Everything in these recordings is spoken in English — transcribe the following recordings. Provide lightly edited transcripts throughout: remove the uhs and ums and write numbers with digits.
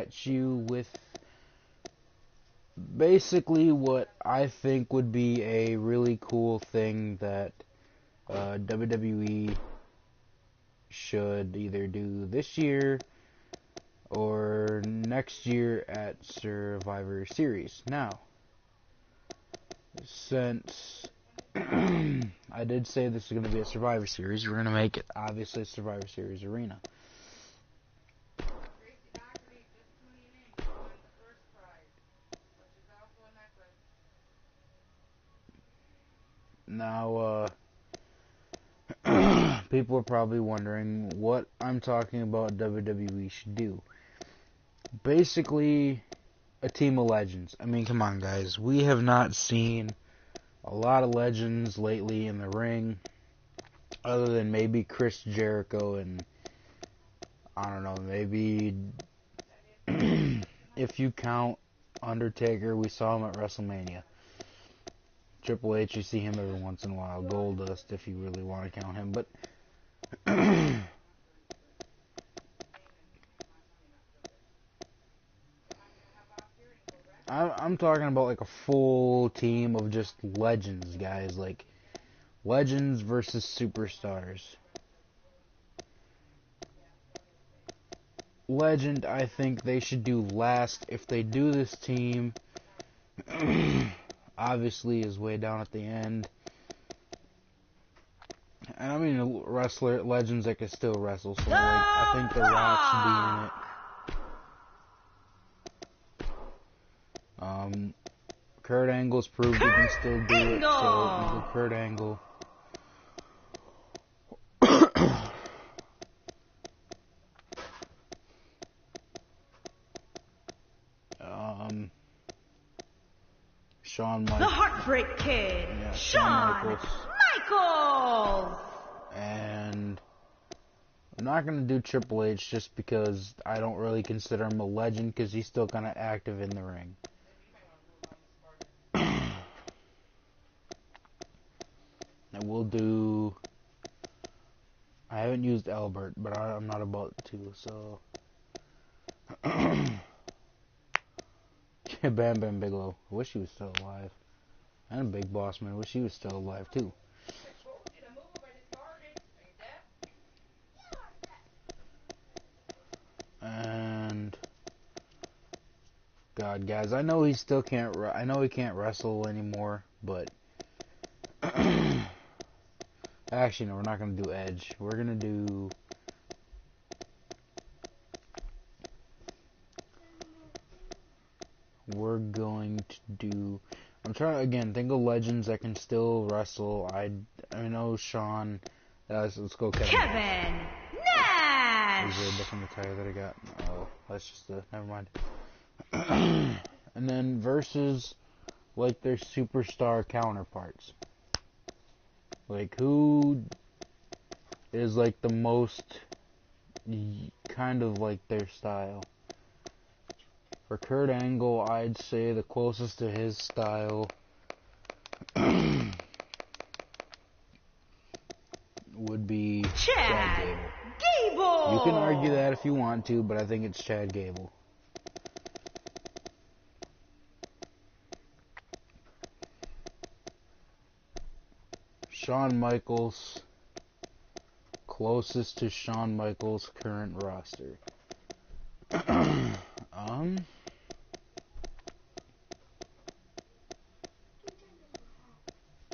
at you with basically what I think would be a really cool thing that WWE should either do this year or next year at Survivor Series. Now, since I did say this is going to be a Survivor Series, we're going to make it obviously a Survivor Series arena. Now, people are probably wondering what I'm talking about WWE should do. Basically, a team of legends. I mean, come on, guys. We have not seen a lot of legends lately in the ring, other than maybe Chris Jericho and, I don't know, maybe if you count Undertaker, we saw him at WrestleMania. Triple H, you see him every once in a while. Goldust, if you really want to count him. But I'm talking about like a full team of just legends, guys. Like legends versus superstars. Legend, I think they should do last. If they do this team, obviously is way down at the end. And I mean, wrestler legends that can still wrestle. So like, I think The Rock should be in it. Kurt Angle's proved he can still do it. So Kurt Angle. Shawn Michaels. The Heartbreak Kid. Yeah, Shawn Michaels. And I'm not going to do Triple H just because I don't really consider him a legend because he's still kind of active in the ring. And we'll do... I haven't used Albert, but I'm not about to, so... Bam Bam Bigelow. I wish he was still alive. And Big Boss Man. I wish he was still alive, too. And... God, guys, I know he still can't... I know he can't wrestle anymore, but... Actually, no, we're not going to do Edge. We're going to do... We're going to do... I'm trying to, again, think of legends that can still wrestle. I know Shawn... let's go Kevin Nash! Is there a different attire that I got? Oh, that's just never mind. And then versus, like, their superstar counterparts. Like, who is, like, the most kind of like their style? For Kurt Angle, I'd say the closest to his style would be Chad Gable. You can argue that if you want to, but I think it's Chad Gable. Shawn Michaels, closest to Shawn Michaels' current roster.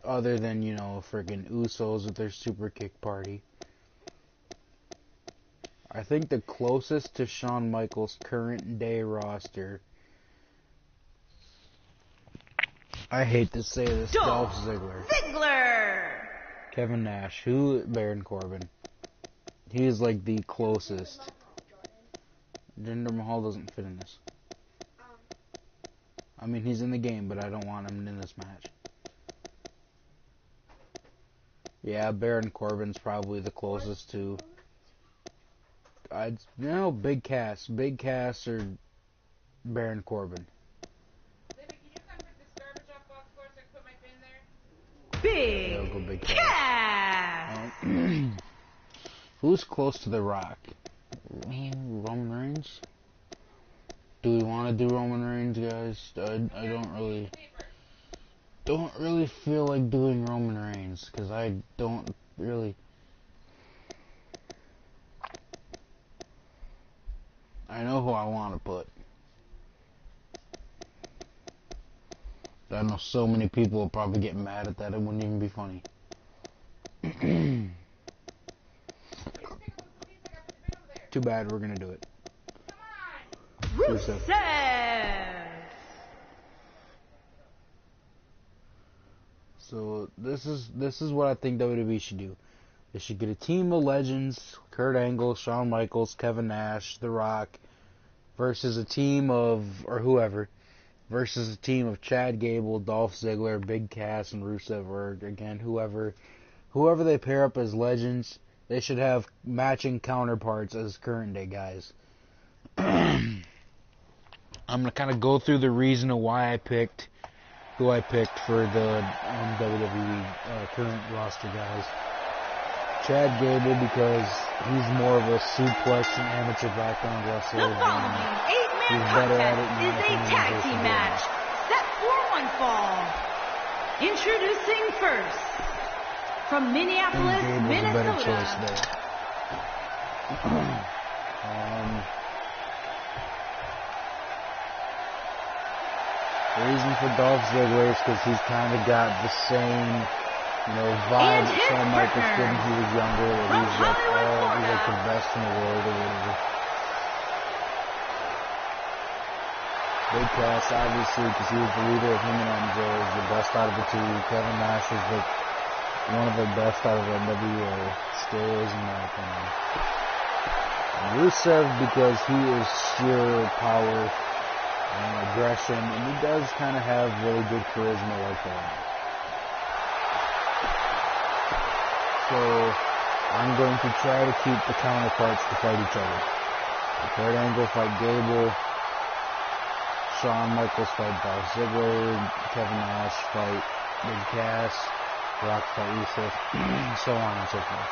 Other than, you know, friggin' Usos with their super kick party. I think the closest to Shawn Michaels' current day roster, I hate to say this, Dolph Ziggler. Kevin Nash, Baron Corbin. He is like the closest. Jinder Mahal doesn't fit in this. I mean, he's in the game, but I don't want him in this match. Yeah, Baron Corbin's probably the closest to... Big Cass. Big Cass or Baron Corbin. Libby, can you come pick this garbage off box for us? I put my bin there. Big Cass! Who's close to The Rock? Roman Reigns? Do we want to do Roman Reigns, guys? I don't really feel like doing Roman Reigns because I don't really. I know who I want to put. I know so many people will probably get mad at that. It wouldn't even be funny. Too bad. We're gonna do it. Rousseff. So this is what I think WWE should do. They should get a team of legends: Kurt Angle, Shawn Michaels, Kevin Nash, The Rock, versus a team of versus a team of Chad Gable, Dolph Ziggler, Big Cass, and Rousseff. Or again, whoever they pair up as legends, they should have matching counterparts as current day guys. I'm gonna kind of go through the reason of why I picked who I picked for the WWE current roster guys. Chad Gable, because he's more of a suplex and amateur background wrestler. The following 8-man contest is a tag team match set for one fall. Introducing first, from Minneapolis, Minnesota. A better choice there. The reason for Dolph Ziggler is because he's kind of got the same, vibe that Shawn Michaels did when he was younger. That he's like the best in the world or whatever. Big Cass, obviously, because he was the leader of him and MJ, was the best out of the two. Kevin Nash was one of the best out of NWA. Still is, in my opinion. And Rusev, because he is sheer power and aggression, and he does kind of have really good charisma like that. So I'm going to try to keep the counterparts to fight each other. Kurt Angle fight Gable, Shawn Michaels fight Dolph Ziggler, Kevin Nash fight Big Cass, Rock fight Rousseff, so on and so forth.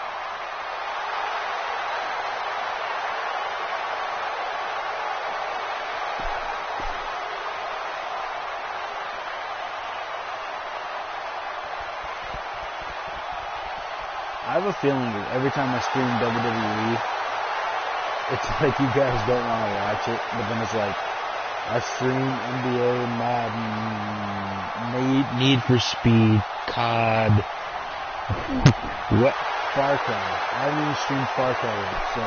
I have a feeling that every time I stream WWE, it's like you guys don't want to watch it, but then it's like, I stream NBA, Madden, Need for Speed, COD, what? Far Cry. I haven't even streamed Far Cry yet, so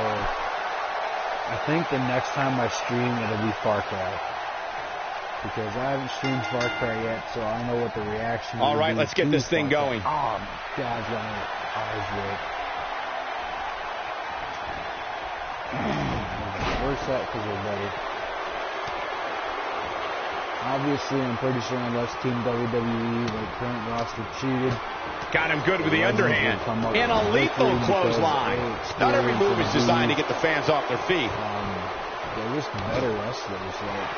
I think the next time I stream, it'll be Far Cry. Because I haven't streamed Far Cry yet, so I don't know what the reaction will be. All right, let's get this thing going. Oh, my God, got my eyes red. Where's that? Because they're better. Obviously, I'm pretty sure unless Team WWE, like current roster, cheated. Got him good with the underhand. And a lethal clothesline. Not every move is designed to get the fans off their feet. They're just better wrestlers. Like,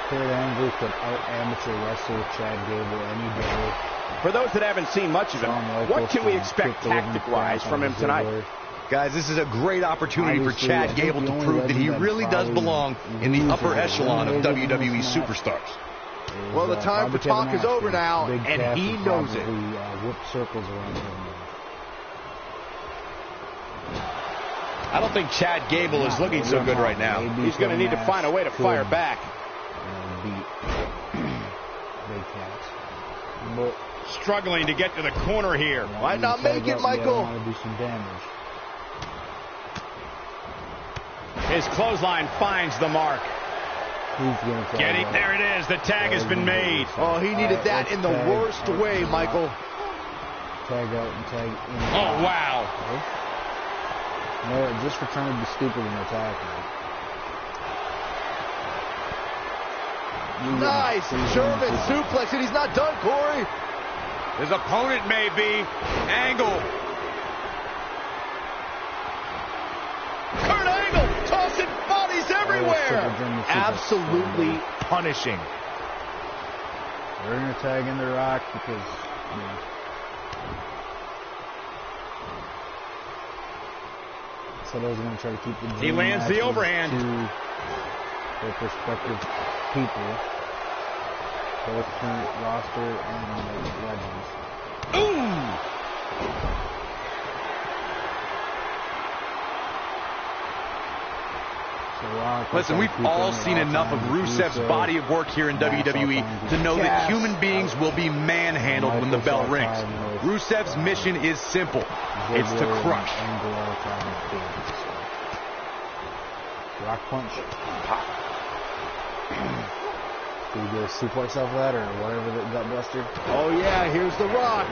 Kurt Angle could out-amateur wrestle Chad Gable any day. For those that haven't seen much of him, what can we expect tactic-wise from him tonight? Guys, this is a great opportunity for Chad Gable to prove that he really does belong in the upper echelon of WWE superstars. Well, the time for talk is over now, and he knows it. Whip circles around him. I don't think Chad Gable is looking so good right now. He's going to need to find a way to fire back. Beat Big Cass. But struggling to get to the corner here. Might not make it, Michael. Want to do some damage. His clothesline finds the mark. Getting there it is. The tag has been made. Oh, he needed that in the worst way, Michael. Tag out and tag in. Oh, wow. No, just for trying to be stupid and attacking. Nice German suplex, and he's not done, Corey. His opponent may be Angle. Kurt Angle tossing bodies everywhere. Absolutely punishing. We're going to tag in The Rock because, said I was going to try to keep the he lands the overhand. their prospective people, both current roster and legends. Listen, we've all seen enough of Rousseff's body of work here in WWE to know that human beings will be manhandled when the bell rings. Rousseff's mission is simple. It's to crush. Rock punch. Pop. Do you get a suplex off of that or whatever, the gut buster? Oh yeah, here's the Rock.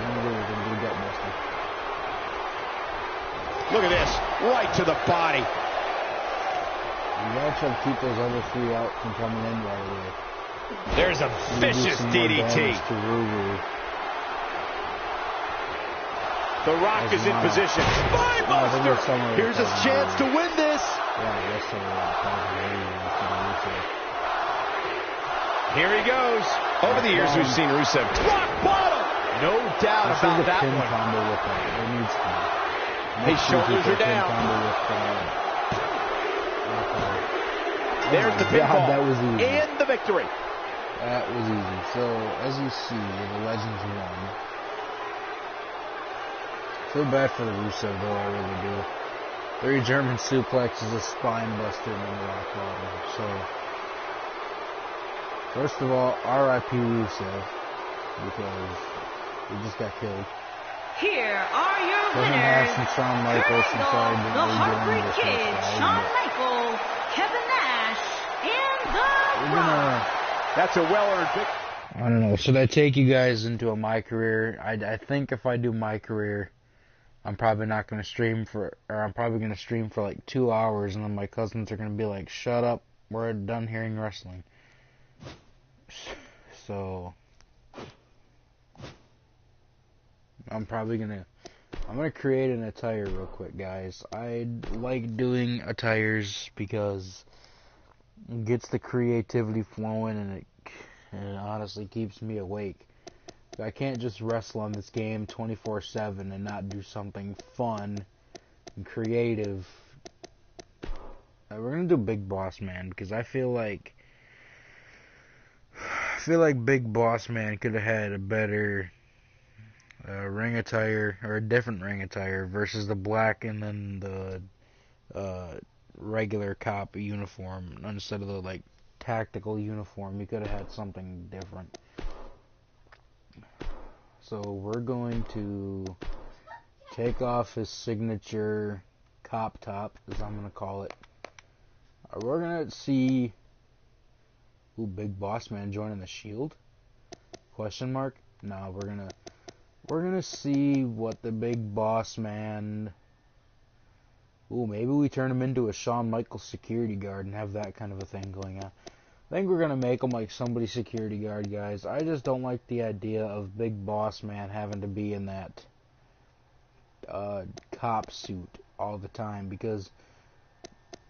Look at this, right to the body. You gotta try to keep those other three out from coming in right away. There's a vicious DDT. The Rock is in position. Spinebuster! Here's his chance to win this. Here he goes. Over the years, we've seen Rousseff rock bottom. No doubt about that one. His shoulders are down. There's the pinfall. That was easy. And the victory. That was easy. So, as you see, the Legends won. Feel bad for the Rusev, though, I really do. 3 German suplexes, a spine buster, and then the rock bottom. So, first of all, R.I.P. Rusev, because he just got killed. Here are your winners. Shawn Michaels, the Heartbreak Kid, Shawn Michaels, Kevin Nash, and The Rock. That's a well-earned victory. I don't know. Should I take you guys into a My Career? I think if I do My Career, I'm probably not going to stream for, or I'm probably going to stream for like 2 hours, and then my cousins are going to be like, shut up, we're done hearing wrestling. So, I'm going to create an attire real quick, guys. I like doing attires because it gets the creativity flowing, and it honestly keeps me awake. I can't just wrestle on this game 24/7 and not do something fun and creative. We're gonna do Big Boss Man because I feel like Big Boss Man could have had a better ring attire, or a different ring attire, versus the black and then the regular cop uniform instead of the like tactical uniform. You could have had something different. So we're going to take off his signature cop top, as I'm going to call it. We're going to see Big Boss Man joining the Shield? Question mark? No, we're going to see what the Big Boss Man. Maybe we turn him into a Shawn Michaels security guard and have that kind of a thing going on. I think we're going to make him like somebody's security guard, guys. I just don't like the idea of Big Boss Man having to be in that cop suit all the time, because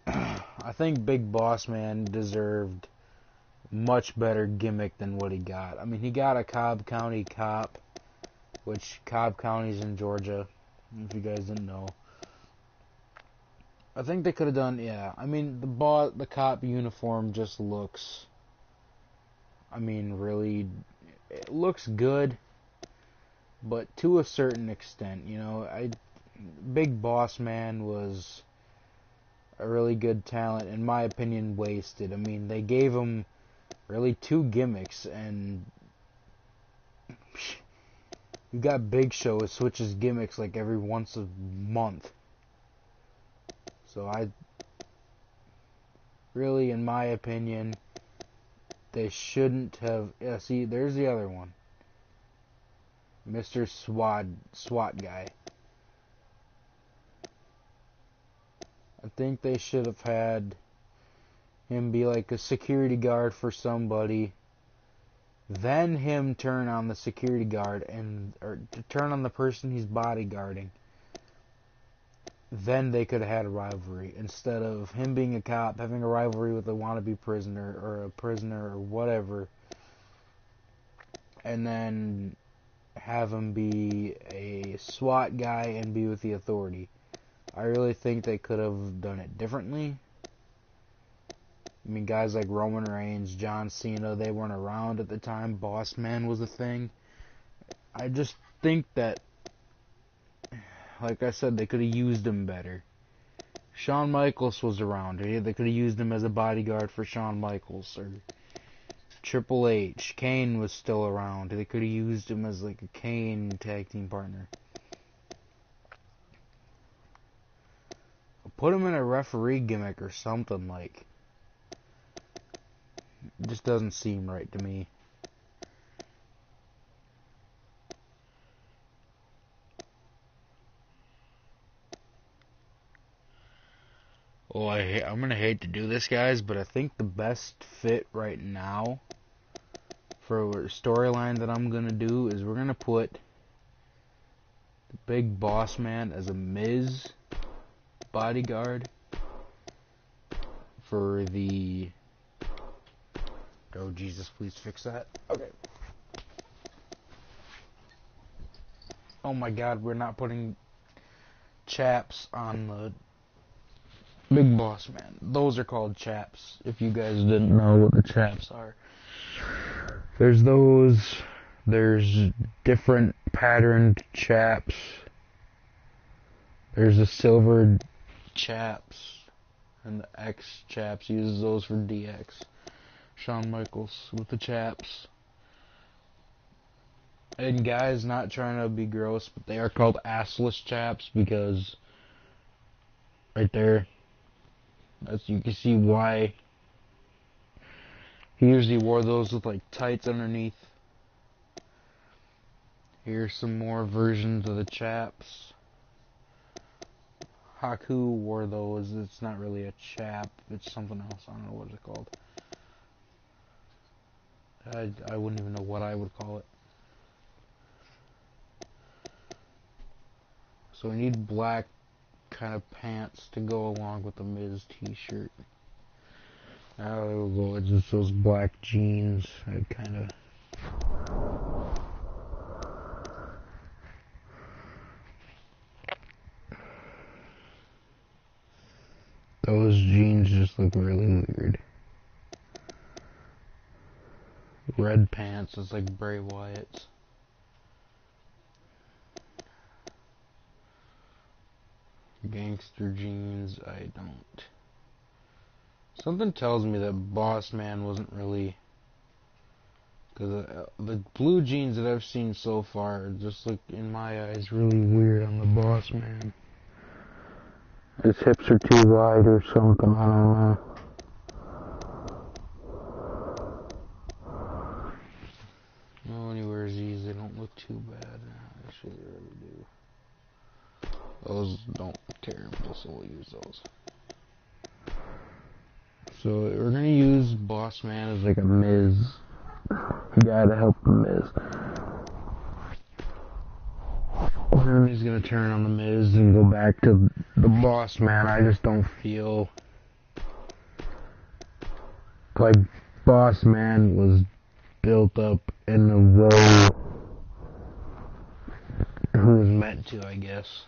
I think Big Boss Man deserved much better gimmick than what he got. I mean, he got a Cobb County cop, which Cobb County's in Georgia, if you guys didn't know. I think they could have done, I mean, the cop uniform just looks, I mean, really, it looks good, but to a certain extent, you know. Big Boss Man was a really good talent, in my opinion, wasted. I mean, they gave him really 2 gimmicks, and you got Big Show who switches gimmicks like every once a month. So really, in my opinion, they shouldn't have. Yeah, see, there's the other one, Mr. SWAT guy. I think they should have had him be like a security guard for somebody, then him turn on the security guard or turn on the person he's bodyguarding. Then they could have had a rivalry, instead of him being a cop having a rivalry with a wannabe prisoner or a prisoner or whatever, and then have him be a SWAT guy and be with the authority. I really think they could have done it differently. I mean, guys like Roman Reigns, John Cena, they weren't around at the time. Boss Man was a thing. I just think that, like I said, they could have used him better. Shawn Michaels was around. They could have used him as a bodyguard for Shawn Michaels. Or Triple H. Kane was still around. They could have used him as like a Kane tag team partner. Put him in a referee gimmick or something, like. It just doesn't seem right to me. Oh, I'm gonna hate to do this, guys, but I think the best fit right now for a storyline that I'm gonna do is we're gonna put the Big Boss Man as a Miz bodyguard for the... Oh, Jesus, please fix that. Okay. Oh my God, we're not putting chaps on the Big Boss Man. Those are called chaps, if you guys didn't know what the chaps are. There's those, there's different patterned chaps. There's the silver chaps, and the X chaps uses those for DX. Shawn Michaels with the chaps. And guys, not trying to be gross, but they are called assless chaps because right there, that's, you can see why. He usually wore those with like tights underneath. Here's some more versions of the chaps. Haku wore those. It's not really a chap, it's something else. I don't know what it's called. I wouldn't even know what I would call it. So we need black kind of pants to go along with the Miz t-shirt. Now there we go. It's just those black jeans. I kind of... Those jeans just look really weird. Red pants is like Bray Wyatt's. Gangster jeans, I don't. Something tells me that Boss Man wasn't really... Because the blue jeans that I've seen so far just look, in my eyes, really weird on the Boss Man. His hips are too wide or something, I don't know. Oh, when he wears these, they don't look too bad. Actually, they really do. Those don't look terrible, so we'll use those. So we're gonna use Boss Man as like a Miz guy to help the Miz. And he's gonna turn on the Miz and go back to the Boss Man. I just don't feel like Boss Man was built up in the way he was meant to, I guess.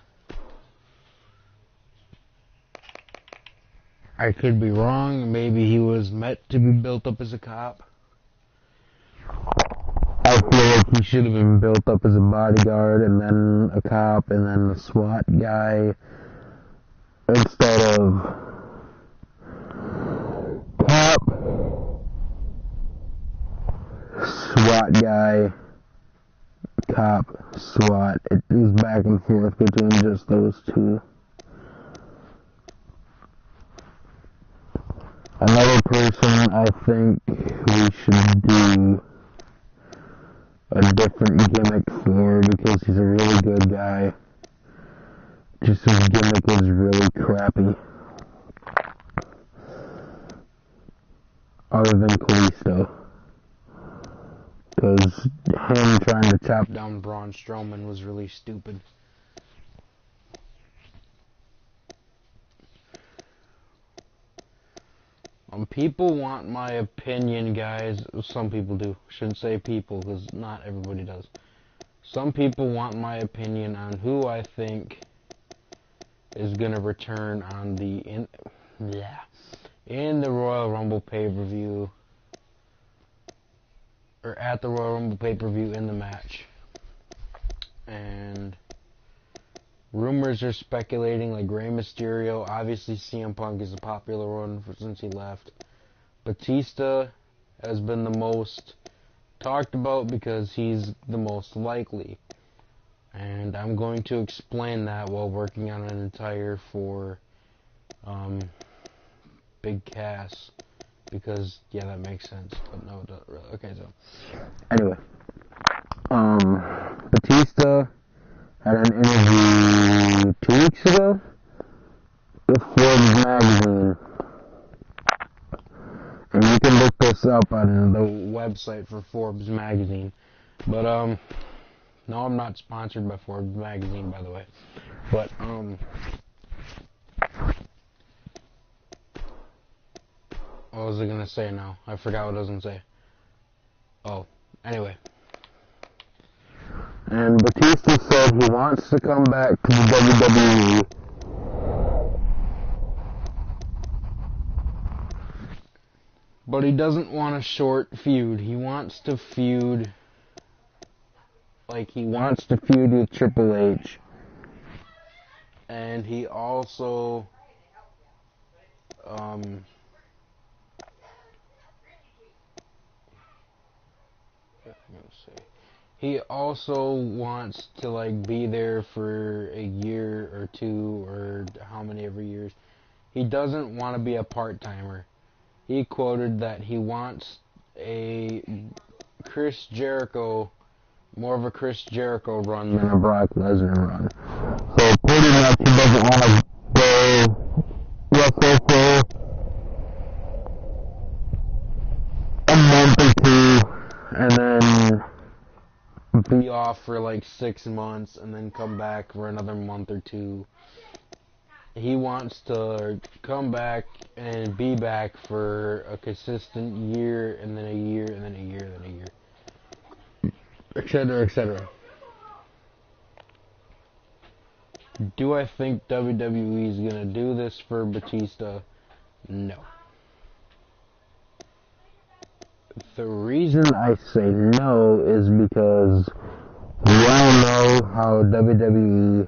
I could be wrong. Maybe he was meant to be built up as a cop. I feel like he should have been built up as a bodyguard and then a cop and then a SWAT guy instead of cop, SWAT guy, cop, SWAT. It was back and forth between just those two. Another person I think we should do a different gimmick for because he's a really good guy. Just his gimmick is really crappy. Other than Kalisto. Because him trying to chop down Braun Strowman was really stupid. People want my opinion, guys. Some people do. Shouldn't say people, because not everybody does. Some people want my opinion on who I think is going to return on the in the Royal Rumble pay-per-view, or at the Royal Rumble pay-per-view in the match. And rumors are speculating, like Rey Mysterio, obviously CM Punk is a popular one since he left. Batista has been the most talked about because he's the most likely. And I'm going to explain that while working on an entire for Big Cass. Because, yeah, that makes sense. But no, it doesn't really. Okay, so. Anyway. Batista had an interview 2 weeks ago with Forbes magazine. And you can look this up on the website for Forbes magazine. But, no, I'm not sponsored by Forbes magazine, by the way. But, what was I gonna say now? I forgot what I was gonna say. Oh, anyway. And Batista said he wants to come back to the WWE. But he doesn't want a short feud. He wants to feud, like he wants to feud with Triple H. And he also, he also wants to, like, be there for a year or two, or how many ever years. He doesn't want to be a part-timer. He quoted that he wants a Chris Jericho, more of a Chris Jericho run than a Brock Lesnar run. So pretty much he doesn't want to go wrestle for a month or two, and then be off for like 6 months, and then come back for another month or two. He wants to come back and be back for a consistent year, and then a year, and then a year, and then a year, etc., etc. Do I think WWE is going to do this for Batista? No. The reason I say no is because we all know how WWE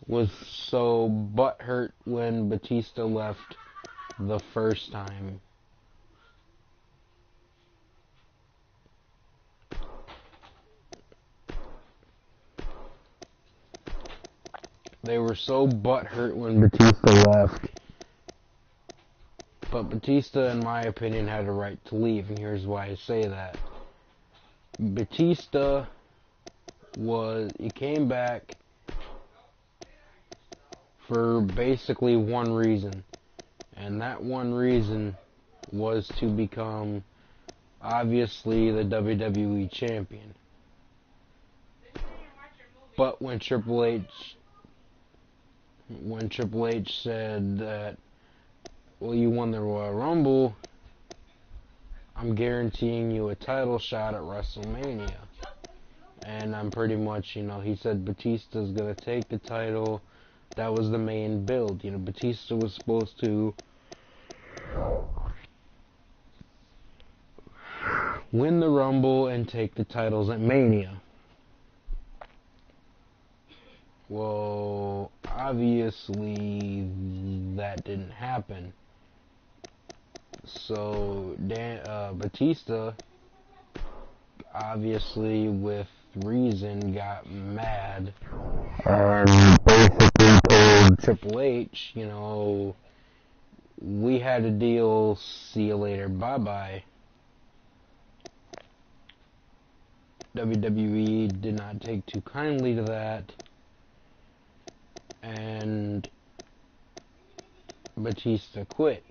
was so butthurt when Batista left the first time. They were so butthurt when Batista left. But Batista, in my opinion, had a right to leave, and here's why I say that. Batista he came back for basically one reason, and that one reason was to become, obviously, the WWE champion. But when Triple H said that, well, you won the Royal Rumble, I'm guaranteeing you a title shot at WrestleMania. And I'm pretty much, he said Batista's gonna take the title. That was the main build. Batista was supposed to win the Rumble and take the titles at Mania. Well, obviously that didn't happen. So Batista, obviously with reason, got mad and basically told Triple H, we had a deal, see you later, bye-bye. WWE did not take too kindly to that, and Batista quit.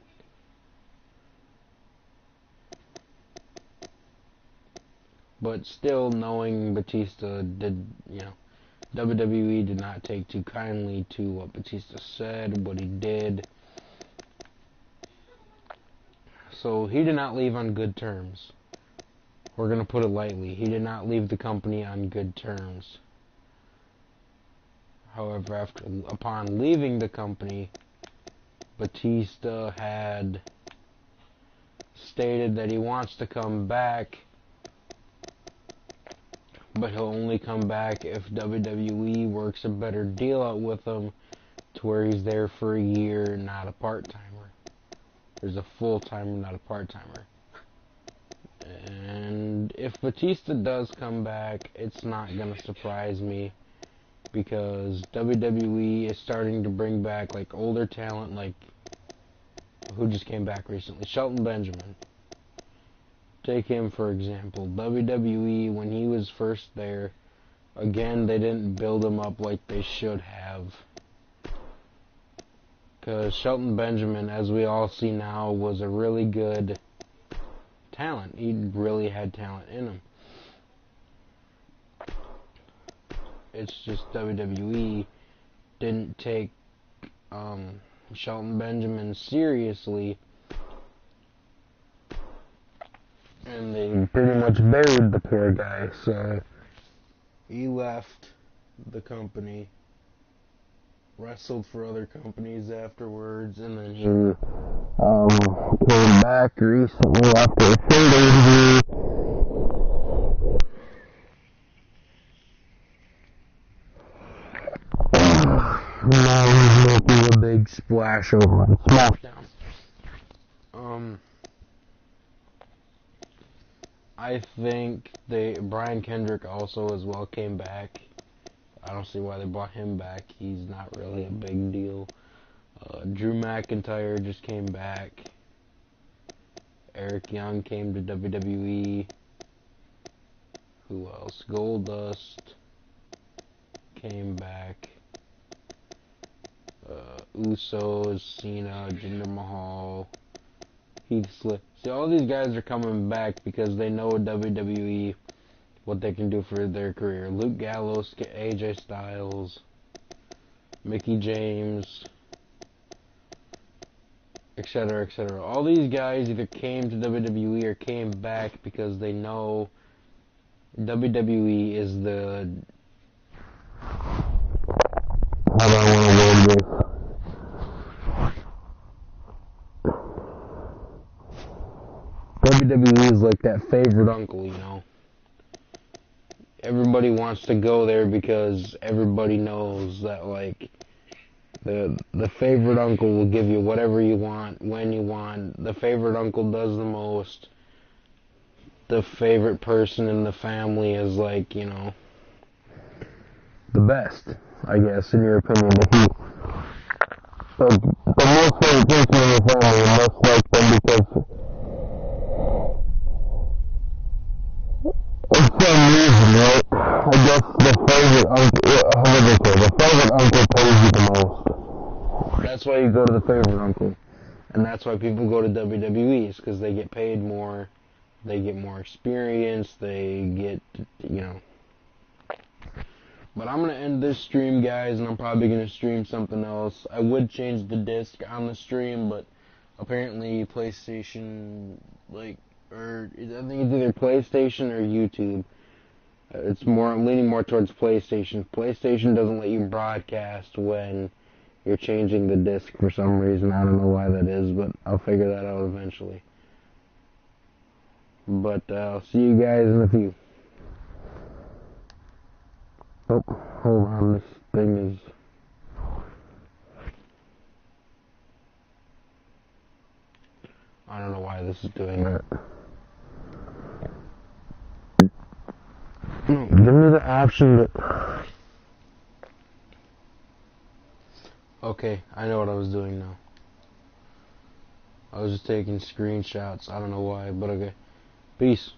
But still, knowing Batista did, WWE did not take too kindly to what Batista said, what he did. So he did not leave on good terms. We're going to put it lightly. He did not leave the company on good terms. However, upon leaving the company, Batista had stated that he wants to come back, but he'll only come back if WWE works a better deal out with him to where he's there for a year, not a part-timer. There's a full-timer, not a part-timer. And if Batista does come back, it's not going to surprise me, because WWE is starting to bring back like older talent, like who just came back recently, Shelton Benjamin. Take him for example. WWE, when he was first there, again, they didn't build him up like they should have. Because Shelton Benjamin, as we all see now, was a really good talent. He really had talent in him. It's just WWE didn't take Shelton Benjamin seriously, and they pretty much buried the poor guy. So he left the company, wrestled for other companies afterwards, and then he came back recently after a shoulder injury. Now he's making a big splash over on SmackDown. I think Brian Kendrick also as well came back. I don't see why they brought him back. He's not really a big deal. Drew McIntyre just came back. Eric Young came to WWE. Who else? Goldust came back. Usos, Cena, Jinder Mahal, Heath Slater. See, all these guys are coming back because they know WWE, what they can do for their career. Luke Gallows, AJ Styles, Mickey James, etc., etc. All these guys either came to WWE or came back because they know WWE is the... How do I want to word this? WWE is like that favorite uncle, you know. Everybody wants to go there because everybody knows that, like, the favorite uncle will give you whatever you want, when you want. The favorite uncle does the most. The favorite person in the family is, like, you know, the best, I guess, in your opinion. The most favorite person in the family must like them because for some reason, right? I guess the favorite uncle pays you the most. That's why you go to the favorite uncle. And that's why people go to WWE, because they get paid more, they get more experience, they get, you know. But I'm going to end this stream, guys, and I'm probably going to stream something else. I would change the disc on the stream, but apparently PlayStation, like, or I think it's either PlayStation or YouTube. It's leaning more towards PlayStation. PlayStation doesn't let you broadcast when you're changing the disc for some reason. I don't know why that is, but I'll figure that out eventually. But I'll see you guys in a few. Oh, hold on, this thing is... I don't know why this is doing that. No, give me the option that... Okay, I know what I was doing now. I was just taking screenshots, I don't know why, but okay. Peace.